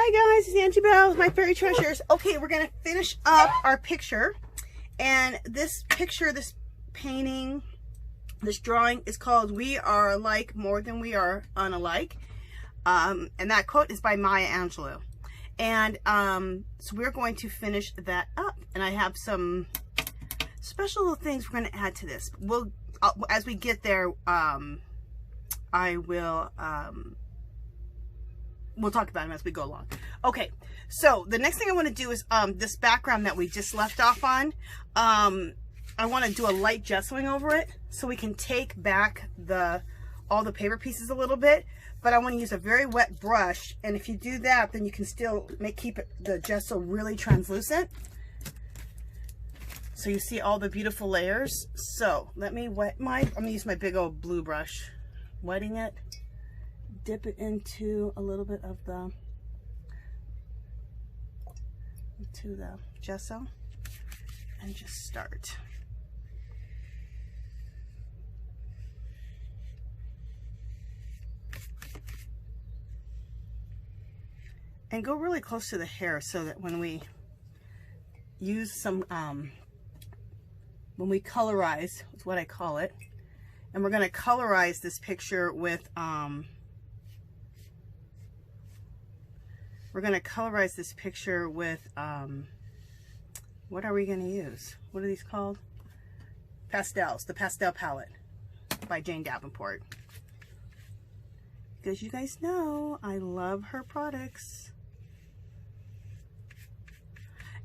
Hi guys, it's Angie Bell with my fairy treasures. Okay, we're gonna finish up our picture, and this picture, this painting, this drawing is called "We Are Alike More Than We Are Unalike," and that quote is by Maya Angelou. And so we're going to finish that up, and I have some special little things we're going to add to this. We'll as we get there, I will. We'll talk about them as we go along. Okay, so the next thing I want to do is this background that we just left off on. I want to do a light gessoing over it so we can take back all the paper pieces a little bit. But I want to use a very wet brush, and if you do that, then you can still keep the gesso really translucent. So you see all the beautiful layers. So let me wet I'm going to use my big old blue brush, wetting it. Dip it into a little bit of the gesso and just start. And go really close to the hair so that when we use some, when we colorize, is what I call it, and we're going to colorize this picture with, what are we going to use? What are these called? Pastels, the pastel palette by Jane Davenport. Because you guys know I love her products.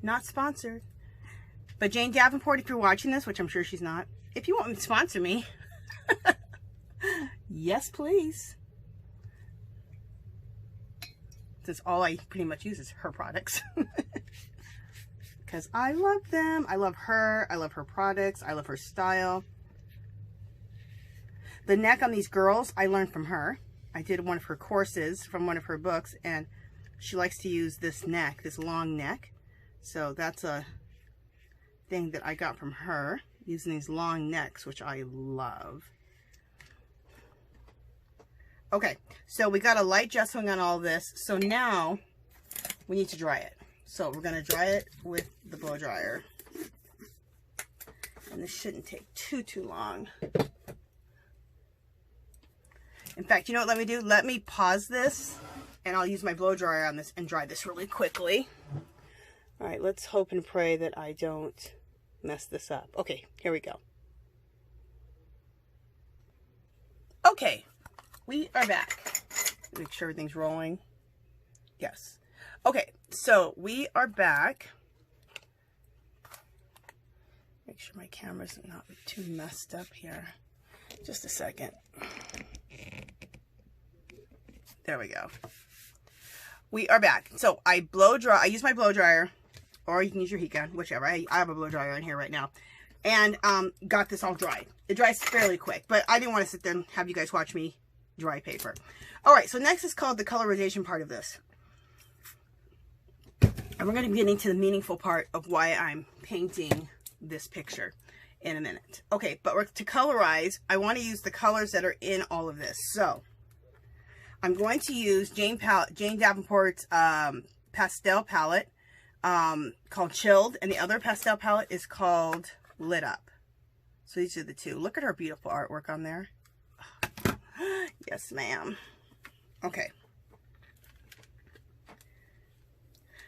Not sponsored. But Jane Davenport, if you're watching this, which I'm sure she's not, if you want to sponsor me, yes, please. Since all I pretty much use is her products. Because I love them. I love her. I love her products. I love her style. The neck on these girls, I learned from her. I did one of her courses from one of her books, and she likes to use this neck, this long neck. So that's a thing that I got from her, using these long necks, which I love. Okay, so we got a light gessoing on all this. So now we need to dry it. So we're going to dry it with the blow dryer. And this shouldn't take too long. In fact, you know what let me do? Let me pause this, and I'll use my blow dryer on this and dry this really quickly. All right, let's hope and pray that I don't mess this up. Okay, here we go. Okay. We are back. Make sure everything's rolling. Yes. Okay, so we are back. Make sure my camera's not too messed up here. Just a second. There we go. We are back. So I use my blow dryer, or you can use your heat gun, whichever. I have a blow dryer in here right now. And got this all dried. It dries fairly quick, but I didn't want to sit there and have you guys watch me dry paper. All right, so next is called the colorization part of this. And we're going to be getting to the meaningful part of why I'm painting this picture in a minute. Okay, but to colorize, I want to use the colors that are in all of this. So I'm going to use Jane Davenport's pastel palette called Chilled, and the other pastel palette is called Lit Up. So these are the two. Look at her beautiful artwork on there. Yes, ma'am. Okay.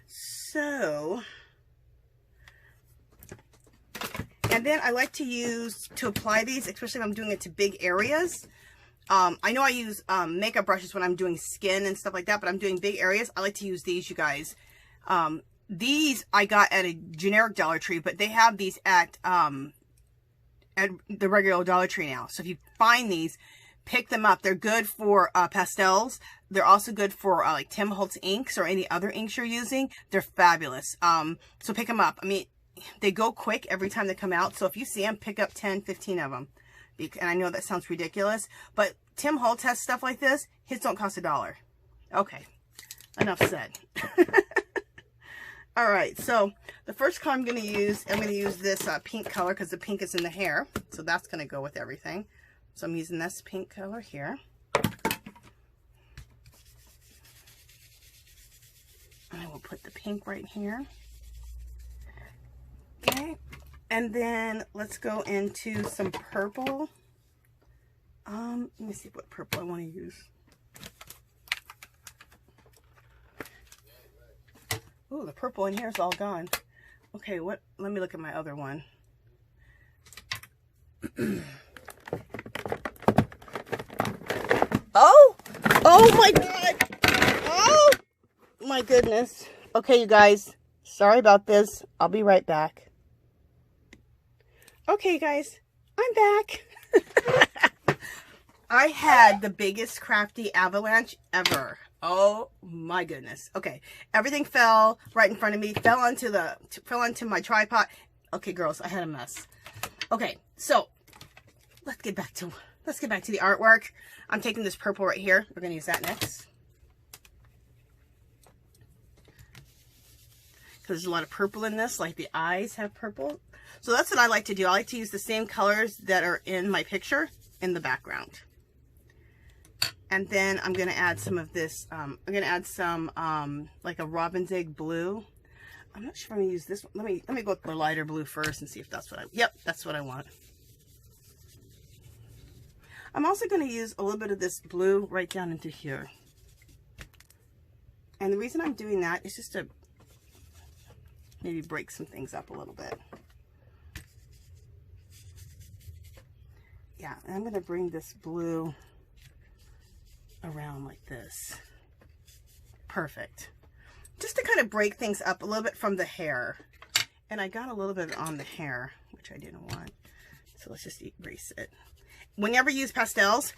So, and then I like to apply these, especially if I'm doing it to big areas. I know I use makeup brushes when I'm doing skin and stuff like that, but I'm doing big areas. I like to use these, you guys. These I got at a generic Dollar Tree, but they have these at the regular Dollar Tree now. So if you find these, pick them up. They're good for pastels. They're also good for like Tim Holtz inks or any other inks you're using. They're fabulous. So pick them up. I mean, they go quick every time they come out. So if you see them, pick up 10, 15 of them. And I know that sounds ridiculous, but Tim Holtz has stuff like this. His don't cost $1. Okay, enough said. All right, so the first color I'm going to use this pink color because the pink is in the hair. So that's going to go with everything. So I'm using this pink color here. We'll put the pink right here. Okay, and then let's go into some purple. Let me see what purple I want to use. Oh, the purple in here is all gone. Okay, let me look at my other one. Oh my God. Oh my goodness. Okay, you guys, sorry about this. I'll be right back. Okay, guys, I'm back. I had the biggest crafty avalanche ever. Oh my goodness. Okay, everything fell right in front of me, fell onto my tripod. Okay, girls, I had a mess. Okay, so let's get back to the artwork. I'm taking this purple right here. We're going to use that next. Because there's a lot of purple in this, like the eyes have purple. So that's what I like to do. I like to use the same colors that are in my picture in the background. And then I'm going to add some of this. I'm going to add some like a robin's egg blue. I'm not sure if I'm going to use this one. Let me go with the lighter blue first and see if that's what yep, that's what I want. I'm also going to use a little bit of this blue right down into here. And the reason I'm doing that is just to maybe break some things up a little bit. Yeah, and I'm going to bring this blue around like this. Perfect. Just to kind of break things up a little bit from the hair. And I got a little bit on the hair, which I didn't want. So let's just erase it. Whenever you use pastels,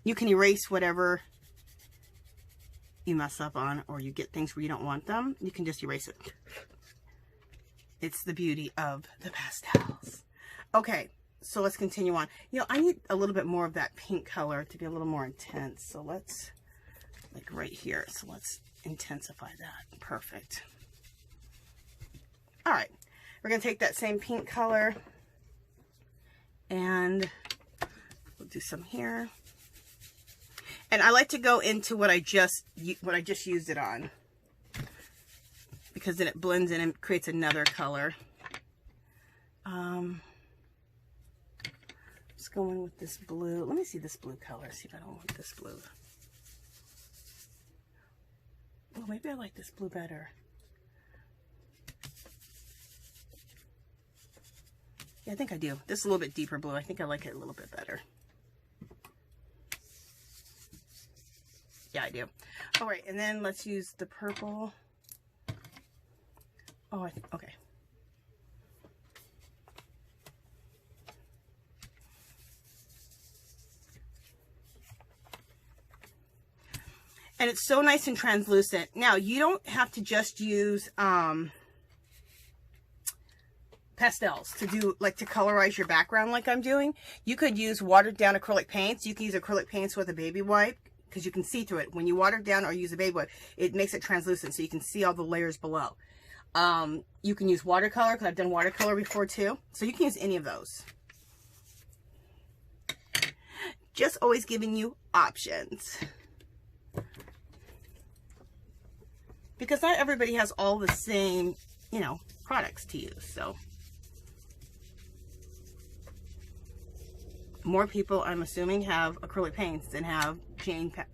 you can erase whatever you mess up on, or you get things where you don't want them. You can just erase it. It's the beauty of the pastels. Okay, so let's continue on. You know, I need a little bit more of that pink color to be a little more intense. So let's, like right here, so let's intensify that. Perfect. All right, we're going to take that same pink color and we'll do some here. And I like to go into what I just used it on, because then it blends in and creates another color. Just going with this blue. Let me see this blue color. See if I don't want this blue. Oh, maybe I like this blue better. Yeah, I think I do. This is a little bit deeper blue. I think I like it a little bit better. Yeah, I do. All right, and then let's use the purple. Oh, I think, okay. And it's so nice and translucent. Now, you don't have to just use pastels to do, like, to colorize your background like I'm doing. You could use watered down acrylic paints. You can use acrylic paints with a baby wipe, because you can see through it. When you water it down or use a baby wipe, it makes it translucent so you can see all the layers below. You can use watercolor, because I've done watercolor before too. So you can use any of those. Just always giving you options. Because not everybody has all the same, you know, products to use. So more people, I'm assuming, have acrylic paints than have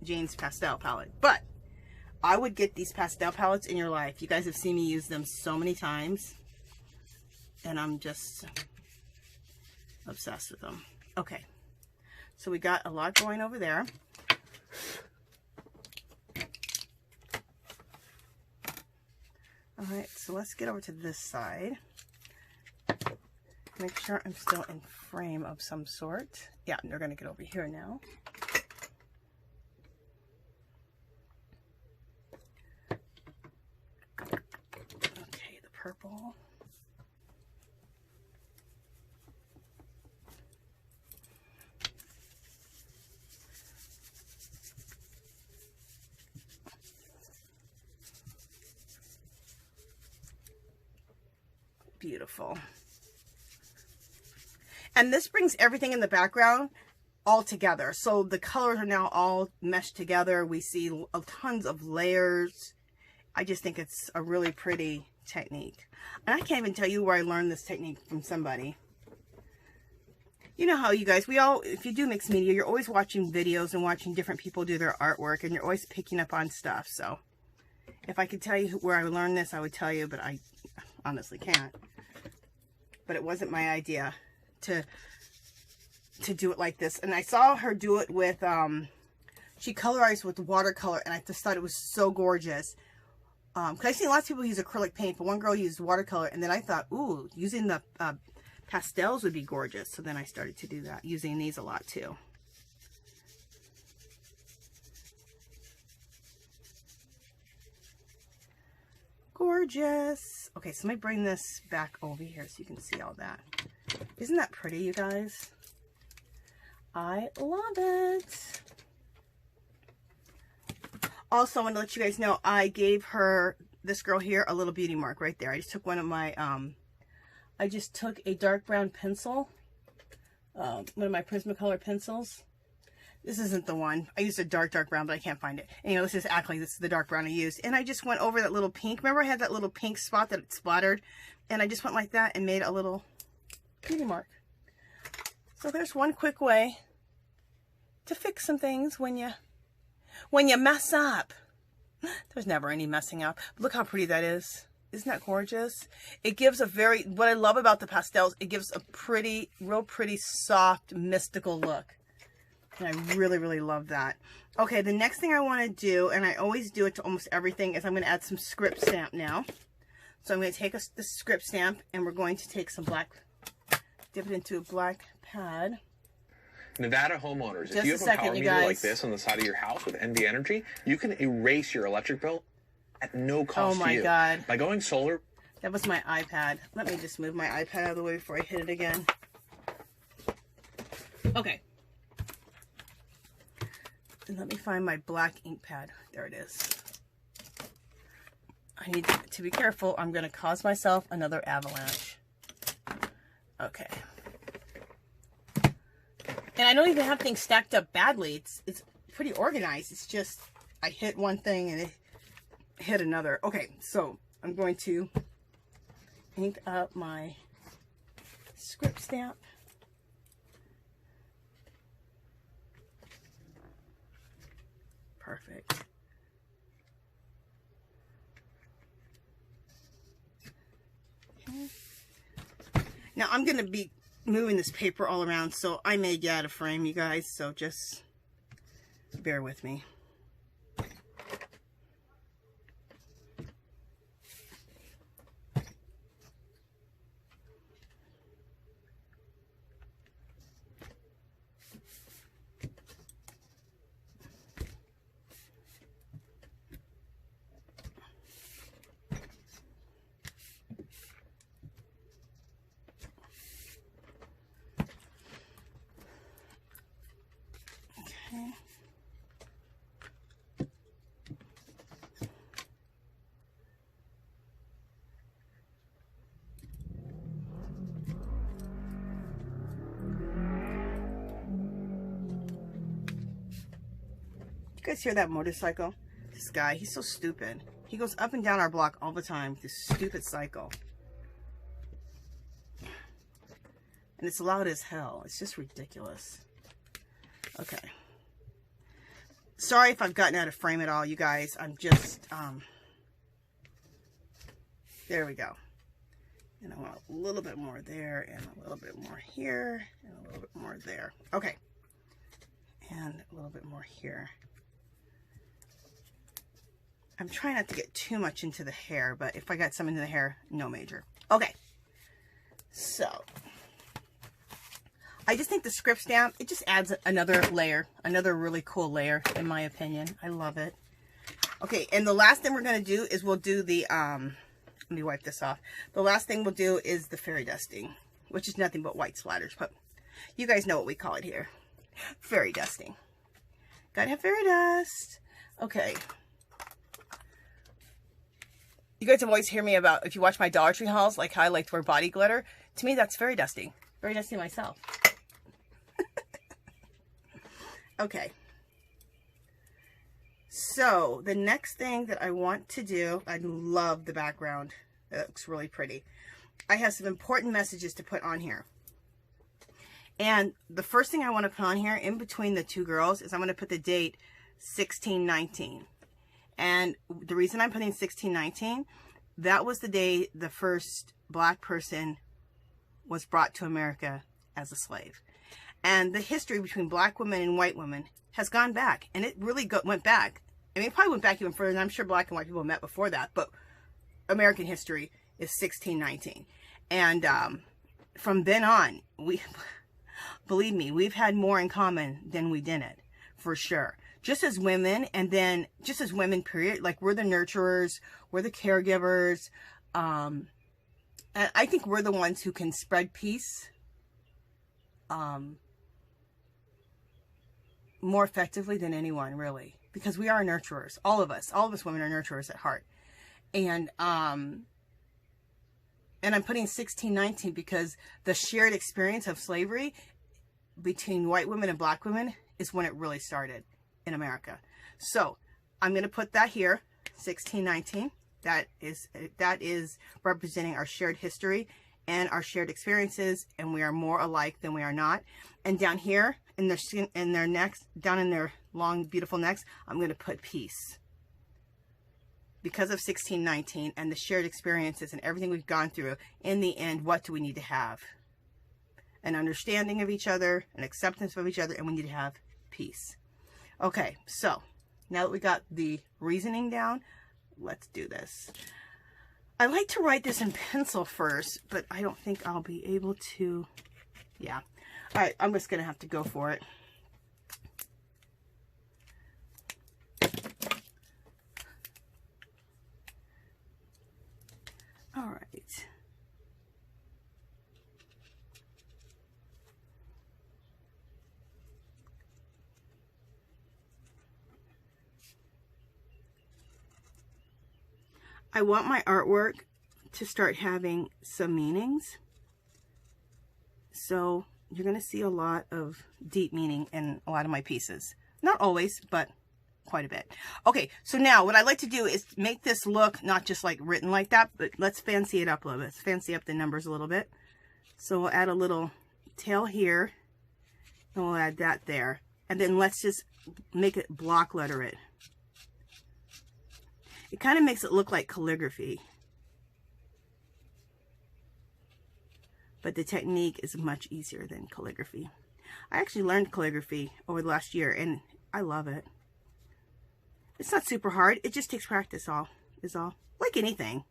Jane's pastel palette. But I would get these pastel palettes in your life. You guys have seen me use them so many times, and I'm just obsessed with them. Okay, so we got a lot going over there. All right, so let's get over to this side. Make sure I'm still in frame of some sort. Yeah, they're gonna get over here now. Okay, the purple. Beautiful. And this brings everything in the background all together. So the colors are now all meshed together. We see tons of layers, I just think it's a really pretty technique. And I can't even tell you where I learned this technique from somebody. You know how you guys, if you do mixed media, you're always watching videos and watching different people do their artwork, and you're always picking up on stuff. So if I could tell you where I learned this, I would tell you, but I honestly can't. But it wasn't my idea to do it like this. And I saw her do it with, she colorized with watercolor, and I just thought it was so gorgeous. Because I've seen lots of people use acrylic paint, but one girl used watercolor, and then I thought, ooh, using the pastels would be gorgeous. So then I started to do that, using these a lot too. Gorgeous. Okay, so let me bring this back over here so you can see all that. Isn't that pretty, you guys? I love it. Also, I want to let you guys know, I gave her, this girl here, a little beauty mark right there. I just took one of my, I just took a dark brown pencil, one of my Prismacolor pencils. This isn't the one. I used a dark brown, but I can't find it. Anyway, let's just act like this is the dark brown I used. And I just went over that little pink. Remember I had that little pink spot that it splattered? And I just went like that and made a little beauty mark. So there's one quick way to fix some things when you mess up. There's never any messing up. Look how pretty that is. Isn't that gorgeous? It gives a what I love about the pastels, it gives a pretty, real pretty, soft, mystical look. And I really, really love that. Okay, the next thing I want to do, and I always do it to almost everything, is I'm going to add some script stamp now. So I'm going to take the script stamp, and we're going to take some black, dip it into a black pad. Nevada homeowners, if you have a power meter like this on the side of your house with NV Energy, you can erase your electric bill at no cost to you. Oh my God. By going solar. That was my iPad. Let me just move my iPad out of the way before I hit it again. Okay. And let me find my black ink pad. There it is. I need to be careful. I'm going to cause myself another avalanche. Okay. And I don't even have things stacked up badly. It's pretty organized. It's just I hit one thing and it hit another. Okay, so I'm going to ink up my script stamp. Perfect. Okay. Now I'm going to be moving this paper all around, so I may get out of frame, you guys, so just bear with me. You guys hear that motorcycle? This guy, he's so stupid. He goes up and down our block all the time with this stupid cycle. And it's loud as hell. It's just ridiculous. Okay. Sorry if I've gotten out of frame at all, you guys. I'm just, there we go. And I want a little bit more there, and a little bit more here, and a little bit more there. Okay. And a little bit more here. I'm trying not to get too much into the hair, but if I got some into the hair, no major. Okay. So, I just think the script stamp, it just adds another layer, another really cool layer, in my opinion. I love it. Okay, and the last thing we're going to do is we'll do the, let me wipe this off. The last thing we'll do is the fairy dusting, which is nothing but white splatters, but you guys know what we call it here. Fairy dusting. Gotta have fairy dust. Okay. You guys have always heard me about, if you watch my Dollar Tree hauls, like how I like to wear body glitter. To me, that's fairy dusting. Fairy dusting myself. Okay. So the next thing that I want to do, I love the background. It looks really pretty. I have some important messages to put on here. And the first thing I want to put on here in between the two girls is I'm going to put the date 1619. And the reason I'm putting 1619, that was the day the first black person was brought to America as a slave. And the history between black women and white women has gone back. And it really went back. I mean, it probably went back even further. And I'm sure black and white people met before that. But American history is 1619. And from then on, believe me, we've had more in common than we didn't, for sure. Just as women, and then just as women, period. Like, we're the nurturers, we're the caregivers. And I think we're the ones who can spread peace more effectively than anyone, really. Because we are nurturers. All of us women are nurturers at heart. And I'm putting 1619 because the shared experience of slavery between white women and black women is when it really started in America. So I'm going to put that here, 1619. That is representing our shared history and our shared experiences, and we are more alike than we are not. And down here in their necks, down in their long, beautiful necks, I'm going to put peace. Because of 1619 and the shared experiences and everything we've gone through, in the end, what do we need to have? An understanding of each other, an acceptance of each other, and we need to have peace. Okay, so now that we got the reasoning down, let's do this. I like to write this in pencil first, but I don't think I'll be able to. Yeah. All right, I'm just going to have to go for it. All right. I want my artwork to start having some meanings. So you're going to see a lot of deep meaning in a lot of my pieces. Not always, but quite a bit. Okay, so now what I like to do is make this look not just like written like that, but let's fancy it up a little bit. Let's fancy up the numbers a little bit. So we'll add a little tail here, and we'll add that there. And then let's just make it block letter it. It kind of makes it look like calligraphy. But the technique is much easier than calligraphy. I actually learned calligraphy over the last year, and I love it. It's not super hard. It just takes practice, is all. Like anything.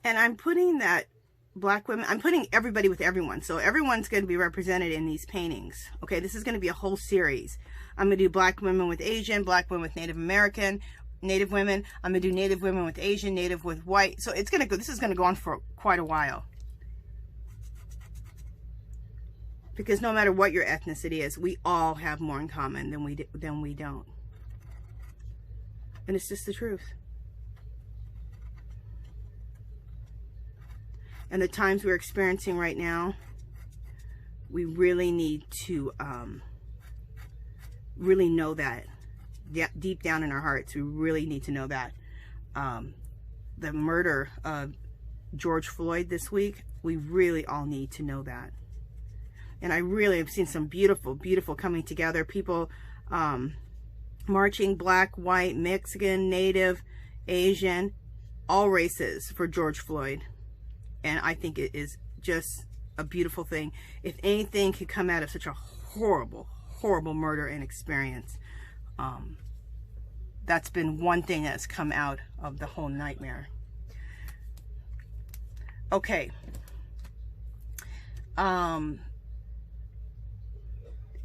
And I'm putting that black women, I'm putting everybody with everyone. So everyone's going to be represented in these paintings. Okay, this is going to be a whole series. I'm going to do black women with Asian, black women with Native American, Native women. I'm going to do Native women with Asian, Native with white. So it's going to go, this is going to go on for quite a while. Because no matter what your ethnicity is, we all have more in common than we don't. And it's just the truth. And the times we're experiencing right now, we really need to really know that. Deep down in our hearts, we really need to know that. The murder of George Floyd this week, we really all need to know that. And I really have seen some beautiful, beautiful coming together. People marching, black, white, Mexican, Native, Asian, all races for George Floyd. And I think it is just a beautiful thing. If anything could come out of such a horrible, horrible murder and experience, that's been one thing that's come out of the whole nightmare. Okay. Down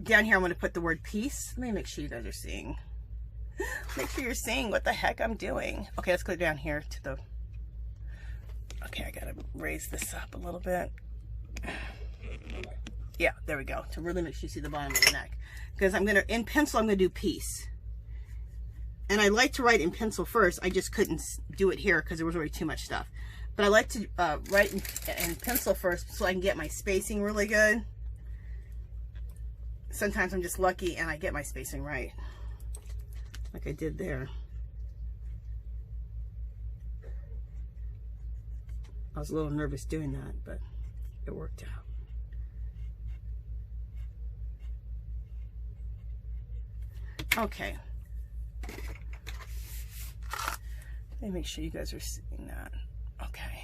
here, I'm going to put the word peace. Let me make sure you guys are seeing. Make sure you're seeing what the heck I'm doing. Okay, let's go down here to the... Okay, I gotta raise this up a little bit. Yeah, there we go. To really make sure you see the bottom of the neck. Because I'm gonna, in pencil, I'm gonna do peace. And I like to write in pencil first. I just couldn't do it here because there was already too much stuff. But I like to write in pencil first so I can get my spacing really good. Sometimes I'm just lucky and I get my spacing right. Like I did there. I was a little nervous doing that, but it worked out. Okay. Let me make sure you guys are seeing that. Okay.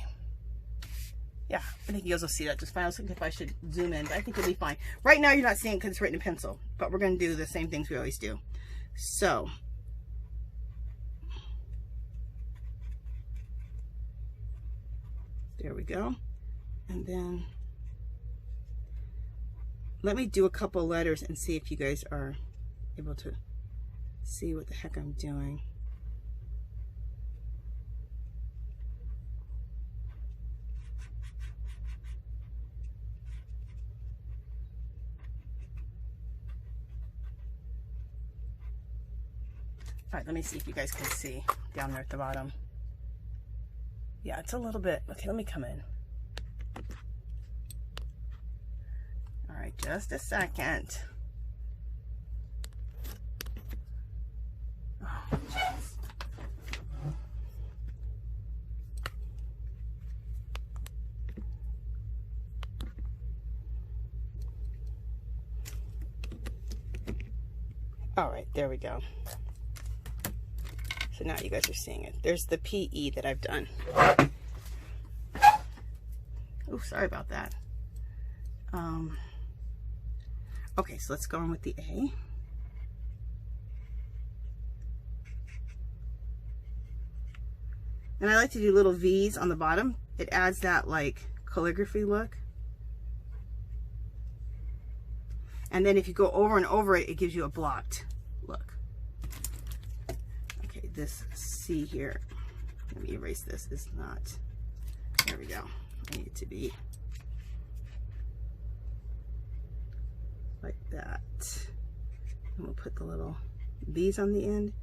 Yeah, I think you guys will see that just fine. I was thinking if I should zoom in, but I think it'll be fine. Right now you're not seeing it because it's written in pencil, but we're going to do the same things we always do. So, there we go. And then let me do a couple letters and see if you guys are able to see what the heck I'm doing. All right, let me see if you guys can see down there at the bottom. Yeah, it's a little bit. Okay, let me come in. All right, just a second. Oh, jeez. All right, there we go. So now you guys are seeing it. There's the PE that I've done. Oh, sorry about that. Okay, so let's go on with the A. And I like to do little V's on the bottom. It adds that like calligraphy look. And then if you go over and over it, it gives you a blocked look. Okay, this C here, let me erase this, is not, there we go. I need it to be like that. And we'll put the little B's on the end.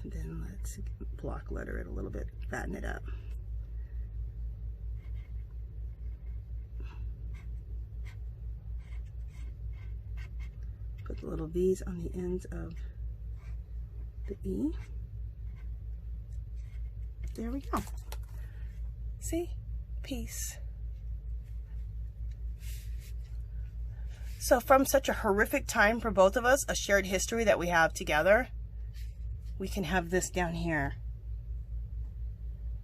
And then let's block letter it a little bit, fatten it up. Put the little V's on the ends of the E. There we go. See? Peace. So from such a horrific time for both of us, a shared history that we have together, we can have this down here.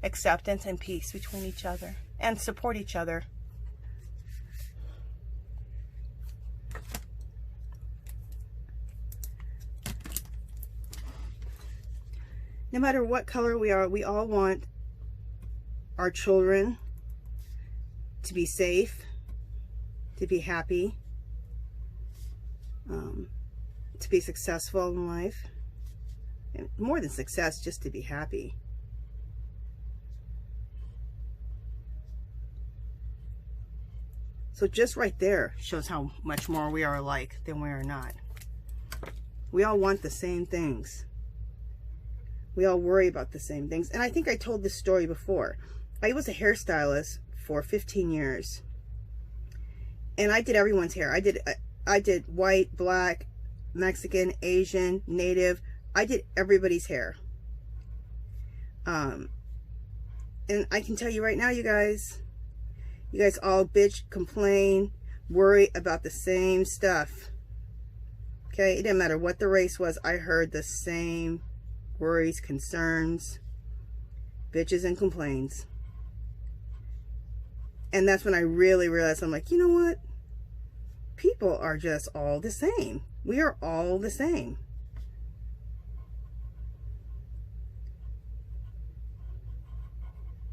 Acceptance and peace between each other and support each other. No matter what color we are, we all want our children to be safe, to be happy, to be successful in life. And more than success, just to be happy. So just right there shows how much more we are alike than we are not. We all want the same things. We all worry about the same things. And I think I told this story before. I was a hairstylist for 15 years. And I did everyone's hair. I did white, black, Mexican, Asian, Native. I did everybody's hair. And I can tell you right now, you guys all bitch, complain, worry about the same stuff. Okay? It didn't matter what the race was. I heard the same worries, concerns, bitches and complaints. And that's when I really realized, I'm like, you know what? People are just all the same. We are all the same.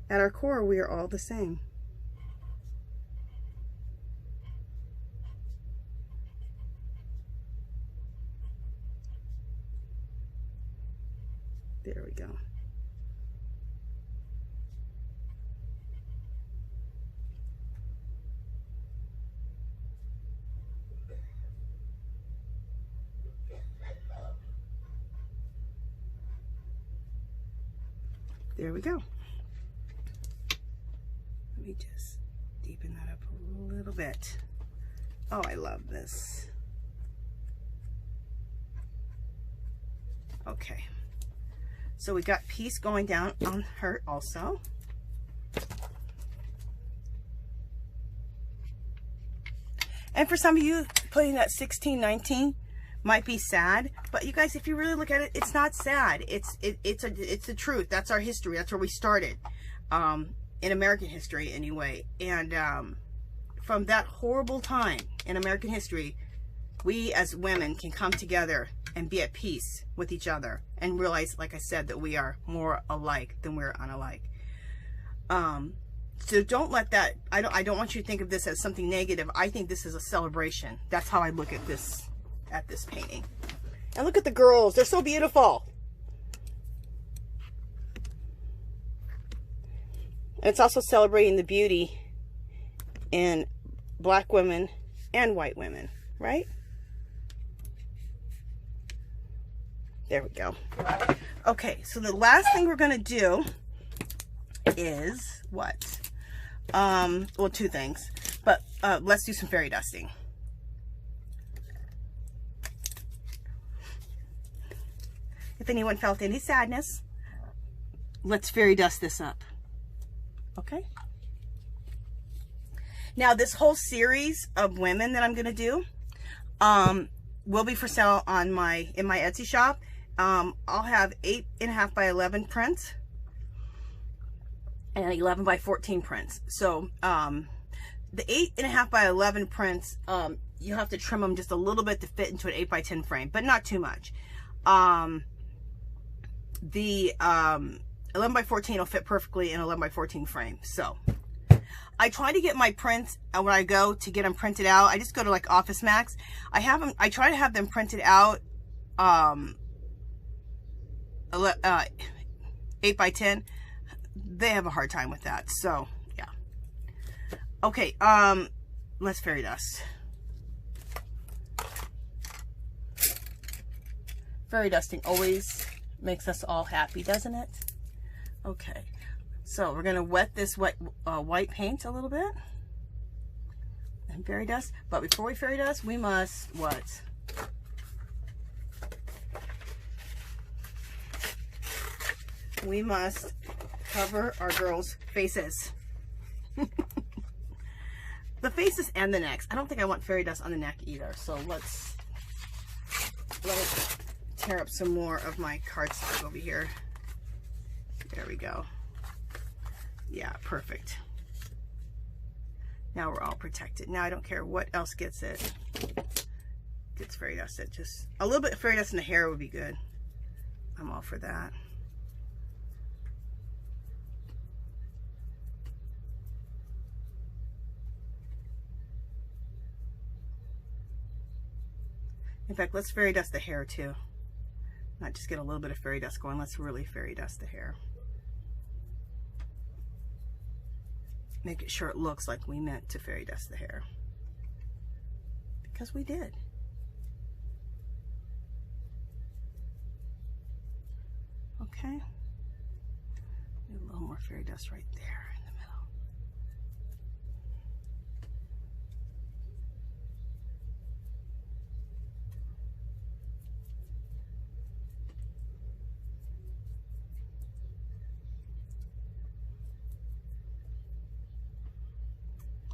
At our core, we are all the same. There we go. There we go. Let me just deepen that up a little bit. Oh, I love this. Okay. So we got piece going down on her also. And for some of you, putting that 16, 19 might be sad, but you guys, if you really look at it, it's not sad. It's the truth. That's our history. That's where we started, in American history anyway. And from that horrible time in American history, we as women can come together and be at peace with each other and realize, like I said, that we are more alike than we're unalike. So don't let that, I don't want you to think of this as something negative. I think this is a celebration. That's how I look at this painting. And look at the girls. They're so beautiful. And it's also celebrating the beauty in black women and white women, right? There we go. Okay, so the last thing we're going to do is what? Well, two things, but let's do some fairy dusting. If anyone felt any sadness, let's fairy dust this up. Okay? Now, this whole series of women that I'm going to do will be for sale on in my Etsy shop. I'll have 8.5 by 11 prints and 11 by 14 prints. So the 8.5 by 11 prints, you have to trim them just a little bit to fit into an 8 by 10 frame, but not too much. The 11 by 14 will fit perfectly in an 11 by 14 frame. So I try to get my prints, when I go to get them printed out, I just go to like Office Max. I try to have them printed out 8 by 10. They have a hard time with that. So yeah. Okay, let's fairy dust. Fairy dusting always makes us all happy, doesn't it? Okay, so we're gonna wet this white paint a little bit and fairy dust. But before we fairy dust, we must what? We must cover our girls' faces. The faces and the necks. I don't think I want fairy dust on the neck either. So let's tear up some more of my cardstock over here. There we go. Yeah, perfect. Now we're all protected. Now I don't care what else gets it. Gets fairy dusted. Just a little bit of fairy dust in the hair would be good. I'm all for that. In fact, let's fairy dust the hair too. Not just get a little bit of fairy dust going. Let's really fairy dust the hair. Make it sure it looks like we meant to fairy dust the hair. Because we did. Okay. Do a little more fairy dust right there in the middle.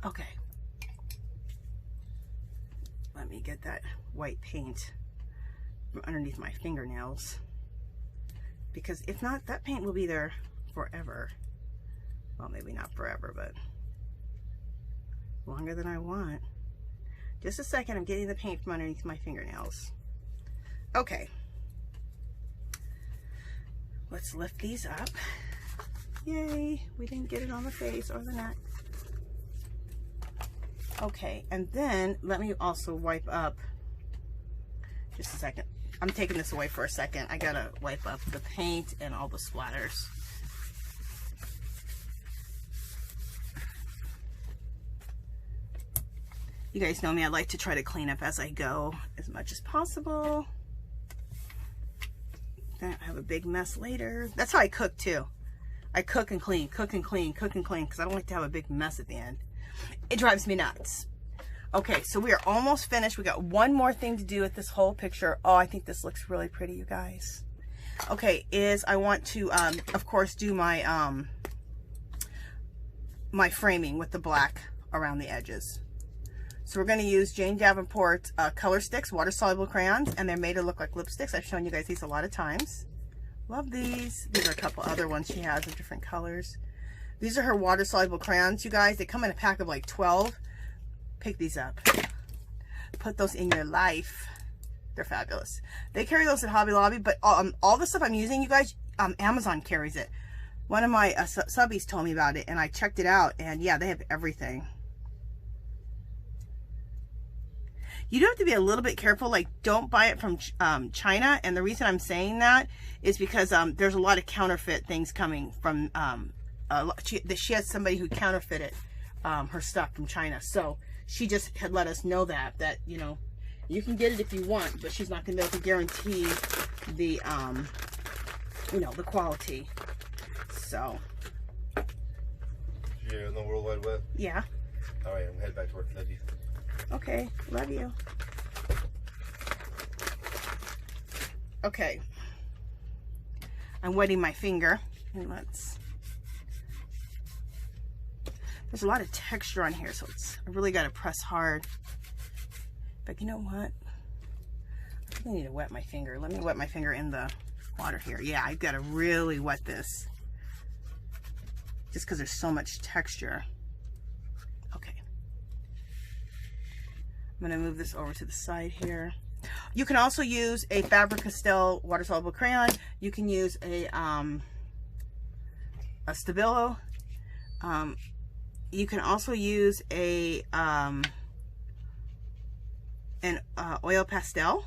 Okay, let me get that white paint from underneath my fingernails, because if not, that paint will be there forever. Well, maybe not forever, but longer than I want. Just a second, I'm getting the paint from underneath my fingernails. Okay, let's lift these up. Yay, we didn't get it on the face or the neck. Okay, and then let me also wipe up, just a second. I'm taking this away for a second. I gotta wipe up the paint and all the splatters. You guys know me, I like to try to clean up as I go as much as possible. Then I have a big mess later. That's how I cook too. I cook and clean, cook and clean, cook and clean, because I don't like to have a big mess at the end. It drives me nuts. Okay, so we are almost finished. We got one more thing to do with this whole picture. Oh, I think this looks really pretty, you guys. Okay, I want to, of course, do my, my framing with the black around the edges. So we're going to use Jane Davenport's color sticks, water-soluble crayons, and they're made to look like lipsticks. I've shown you guys these a lot of times. Love these. These are a couple other ones she has of different colors. These are her water-soluble crayons, you guys. They come in a pack of like 12. Pick these up. Put those in your life. They're fabulous. They carry those at Hobby Lobby, but all the stuff I'm using, you guys, Amazon carries it. One of my subbies told me about it, and I checked it out, and yeah, they have everything. You do have to be a little bit careful, like don't buy it from China, and the reason I'm saying that is because there's a lot of counterfeit things coming from, she has somebody who counterfeited her stuff from China, so she just had let us know that, you know, you can get it if you want, but she's not going to be able to guarantee the, you know, the quality, so. You're on the World Wide Web? Yeah. All right, I'm headed back to work. Love you. Okay, love you. Okay, I'm wetting my finger, and there's a lot of texture on here, so I really got to press hard. But you know what? I think I need to wet my finger. Let me wet my finger in the water here. Yeah, I've got to really wet this, just because there's so much texture. Okay. I'm going to move this over to the side here. You can also use a Faber-Castell water-soluble crayon. You can use a Stabilo. You can also use an oil pastel,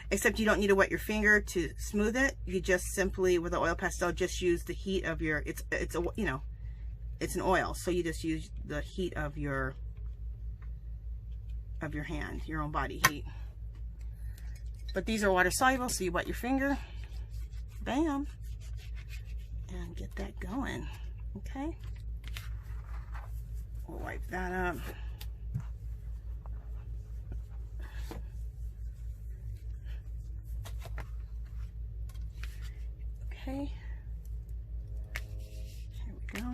except you don't need to wet your finger to smooth it. You just simply, with the oil pastel, just use the heat of your, it's a, you know, it's an oil, so you just use the heat of your hand, your own body heat. But these are water soluble, so you wet your finger, bam, and get that going. Okay, we'll wipe that up. Okay, here we go.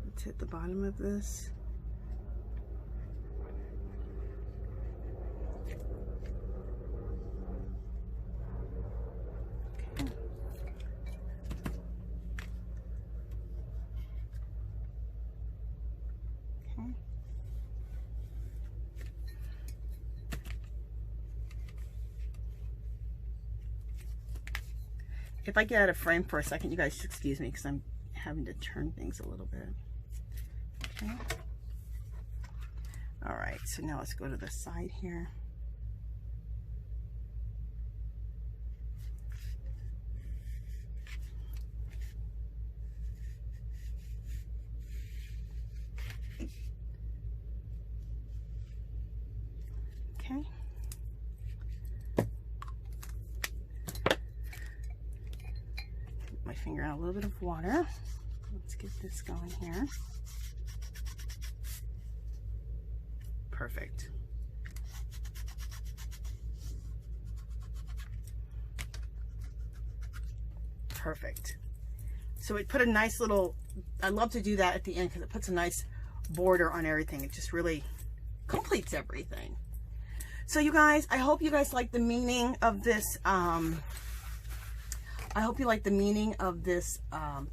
Let's hit the bottom of this. If I get out of frame for a second, you guys excuse me because I'm having to turn things a little bit. Okay. All right, so now let's go to the side here. Okay. My finger in a little bit of water. Let's get this going here. Perfect. Perfect. So it put a nice little, I love to do that at the end because it puts a nice border on everything. It just really completes everything. So you guys, I hope you guys like the meaning of this I hope you like the meaning of this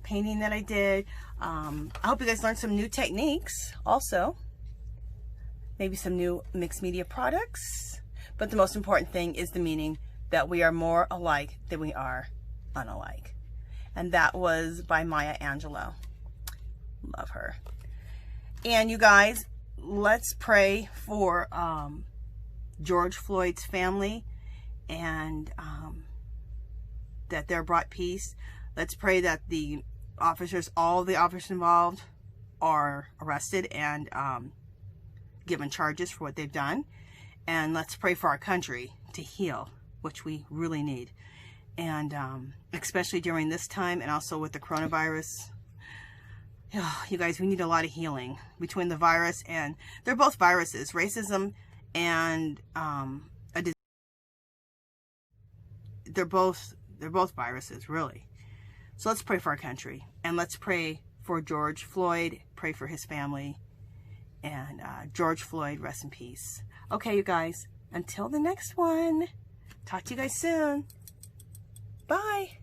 painting that I did. I hope you guys learned some new techniques also. Maybe some new mixed media products. But the most important thing is the meaning that we are more alike than we are unalike. And that was by Maya Angelou. Love her. And you guys, let's pray for George Floyd's family and that they're brought peace. Let's pray that the officers, all the officers involved, are arrested and given charges for what they've done. And let's pray for our country to heal which we really need. And especially during this time, and also with the coronavirus. Oh, you guys, we need a lot of healing between the virus and, they're both viruses, racism and a disease. They're both viruses, really. So let's pray for our country, and let's pray for George Floyd, pray for his family, and George Floyd, rest in peace. Okay, you guys, until the next one, talk to you guys soon. Bye.